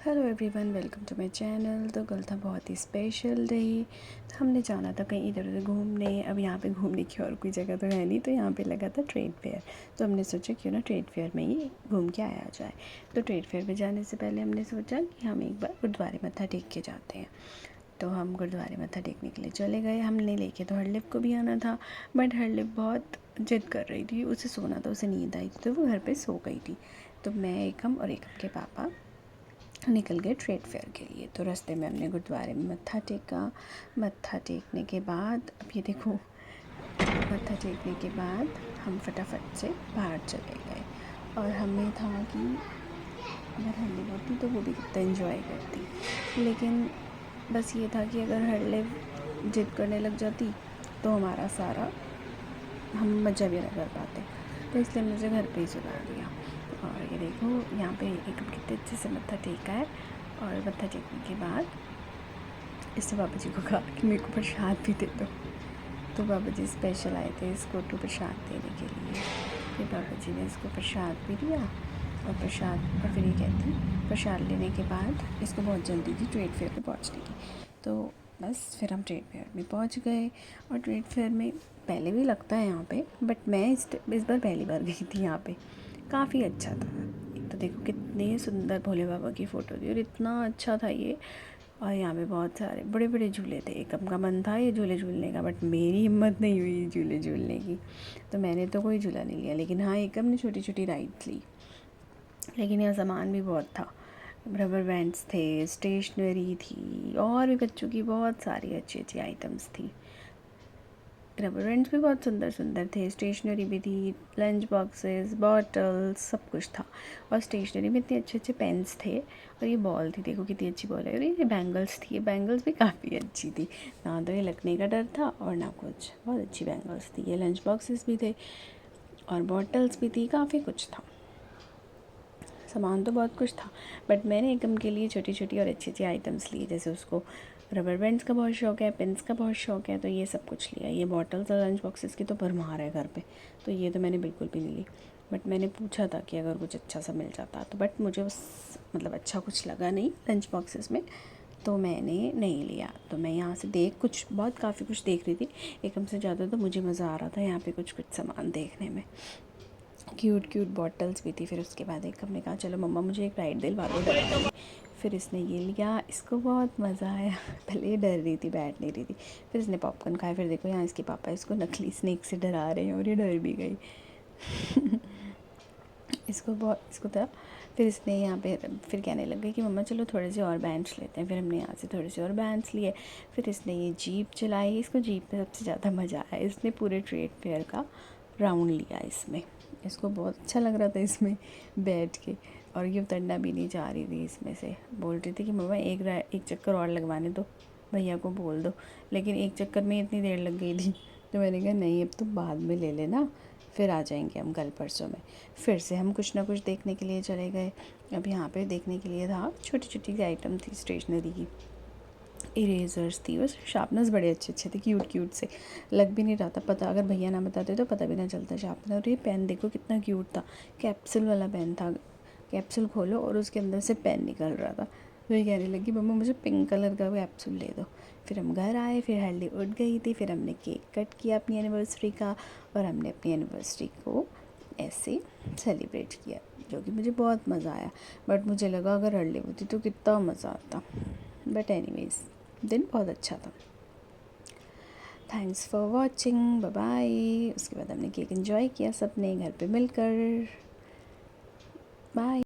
Hello everyone, welcome to my channel. तो कल था बहुत ही स्पेशल डे। तो हमने जाना था कहीं इधर उधर घूमने। अब यहाँ पे घूमने की और कोई जगह तो है नहीं, तो यहाँ पे लगा था ट्रेड फेयर। तो हमने सोचा क्यों ना ट्रेड फेयर में ही घूम के आया जाए। तो ट्रेड फेयर पे जाने से पहले हमने सोचा कि हम एक बार गुरुद्वारे मत्था टेक के जाते हैं। तो हम गुरुद्वारे मत्था टेकने के लिए चले गए। हमने लेके तो हरलिप को भी आना था, बट हरलिप बहुत जिद कर रही थी, उसे सोना था, उसे नींद आई थी, तो वो घर पे सो गई थी। तो मैं, एकम और एकम के पापा निकल गए ट्रेड फेयर के लिए। तो रास्ते में हमने गुरुद्वारे में मत्था टेका। मत्था टेकने के बाद, अब ये देखो, मत्था टेकने के बाद हम फटाफट से बाहर चले गए। और हमें था कि अगर हरलिव होती तो वो भी कितना इन्जॉय करती, लेकिन बस ये था कि अगर हरलिव जिद करने लग जाती तो हमारा सारा हम मज़ा भी ना कर पाते। तो इसलिए मुझे घर पे ही सुला दिया। और ये देखो, यहाँ पे एकदम कितने अच्छे से मत्था टेका है। और मत्था टेकने के बाद इससे बाबा जी को कहा कि मेरे को प्रसाद भी दे दो। तो बाबा जी स्पेशल आए थे इसको तो प्रसाद देने के लिए। फिर बाबा जी ने इसको प्रसाद भी दिया। और फिर ये कहती, प्रसाद लेने के बाद इसको बहुत जल्दी थी ट्रेड फेयर पे पहुँचने की। तो बस फिर हम ट्रेड फेयर में पहुँच गए। और ट्रेड फेयर में पहले भी लगता है यहाँ पे, बट मैं इस बार पहली बार गई थी यहाँ पे। काफ़ी अच्छा था। एक तो देखो कितने सुंदर भोले बाबा की फ़ोटो थी और इतना अच्छा था ये। और यहाँ पे बहुत सारे बड़े बड़े झूले थे। एकम का मन था ये झूले झूलने का, बट मेरी हिम्मत नहीं हुई झूले झूलने की, तो मैंने तो कोई झूला नहीं लिया। लेकिन हाँ, एकम ने छोटी छोटी राइड्स ली। लेकिन यहाँ सामान भी बहुत था। रबर बैंड्स थे, स्टेशनरी थी, और भी बच्चों की बहुत सारी अच्छी अच्छी आइटम्स थी। रबर बैंड्स भी बहुत सुंदर सुंदर थे, स्टेशनरी भी थी, लंच बॉक्सेस, बॉटल्स, सब कुछ था। और स्टेशनरी में इतने अच्छे अच्छे पेन्स थे। और ये बॉल थी, देखो कितनी अच्छी बॉल है। और ये बैंगल्स थी, ये बैंगल्स भी काफ़ी अच्छी थी। ना तो ये लगने का डर था और ना कुछ, बहुत अच्छी बैंगल्स थी। ये लंच बॉक्सेस भी थे और बॉटल्स भी थी, काफ़ी कुछ था। सामान तो बहुत कुछ था, बट मैंने एकम के लिए छोटी छोटी और अच्छी अच्छी आइटम्स ली। जैसे उसको रबर बैंड्स का बहुत शौक़ है, पेन्स का बहुत शौक़ है, तो ये सब कुछ लिया। ये बॉटल्स और लंच बॉक्सेस की तो भरमार है घर पे, तो ये तो मैंने बिल्कुल भी नहीं ली। बट मैंने पूछा था कि अगर कुछ अच्छा सा मिल जाता तो, बट मुझे बस मतलब अच्छा कुछ लगा नहीं लंच बॉक्सेस में, तो मैंने नहीं लिया। तो मैं यहाँ से काफ़ी कुछ देख रही थी। एकम से ज़्यादा तो मुझे मज़ा आ रहा था यहाँ पे कुछ कुछ सामान देखने में। क्यूट क्यूट बॉटल्स भी थी। फिर उसके बाद एक हमने कहा चलो मम्मा मुझे एक राइड दिलवा दो डर वाली। फिर इसने ये लिया, इसको बहुत मज़ा आया। पहले ये डर रही थी, बैठ नहीं रही थी। फिर इसने पॉपकॉर्न खाया। फिर देखो यहाँ इसके पापा इसको नकली स्नेक से डरा रहे हैं और ये डर भी गई। इसको था। फिर इसने यहाँ पे फिर कहने लग गई कि मम्मा चलो थोड़े से और बैंड्स लेते हैं। फिर हमने यहाँ से थोड़े से और बैंड्स लिए। फिर इसने ये जीप चलाई। इसको जीप में सबसे ज़्यादा मज़ा आया। इसने पूरे ट्रेड फेयर का राउंड लिया इसमें। इसको बहुत अच्छा लग रहा था इसमें बैठ के। और ये उतरना भी नहीं चाह रही थी इसमें से। बोल रही थी कि मम्मा एक चक्कर और लगवाने दो, भैया को बोल दो। लेकिन एक चक्कर में इतनी देर लग गई थी, तो मैंने कहा नहीं, अब तुम बाद में ले लेना, फिर आ जाएंगे हम कल परसों में। फिर से हम कुछ ना कुछ देखने के लिए चले गए। अब यहाँ पे देखने के लिए था, छोटी छोटी आइटम थी स्टेशनरी की। इरेज़र्स थी, बस शार्पनर्स बड़े अच्छे अच्छे थे, क्यूट क्यूट से। लग भी नहीं रहा था पता, अगर भैया ना बताते तो पता भी ना चलता शार्पनर। और ये पेन देखो कितना क्यूट था, कैप्सूल वाला पेन था। कैप्सूल खोलो और उसके अंदर से पेन निकल रहा था। तो ये कहने लगी मम्मा मुझे पिंक कलर का कैप्सूल ले दो। फिर हम घर आए। फिर हल्दी उठ गई थी। फिर हमने केक कट किया अपनी एनिवर्सरी का, और हमने अपनी एनिवर्सरी को ऐसे सेलिब्रेट किया, जो कि मुझे बहुत मज़ा आया। बट मुझे लगा अगर अर्ली होती तो कितना मज़ा आता। बट एनीवेज़, दिन बहुत अच्छा था। Thanks for watching, bye bye. उसके बाद हमने केक एंजॉय किया सबने घर पे मिलकर। बाय।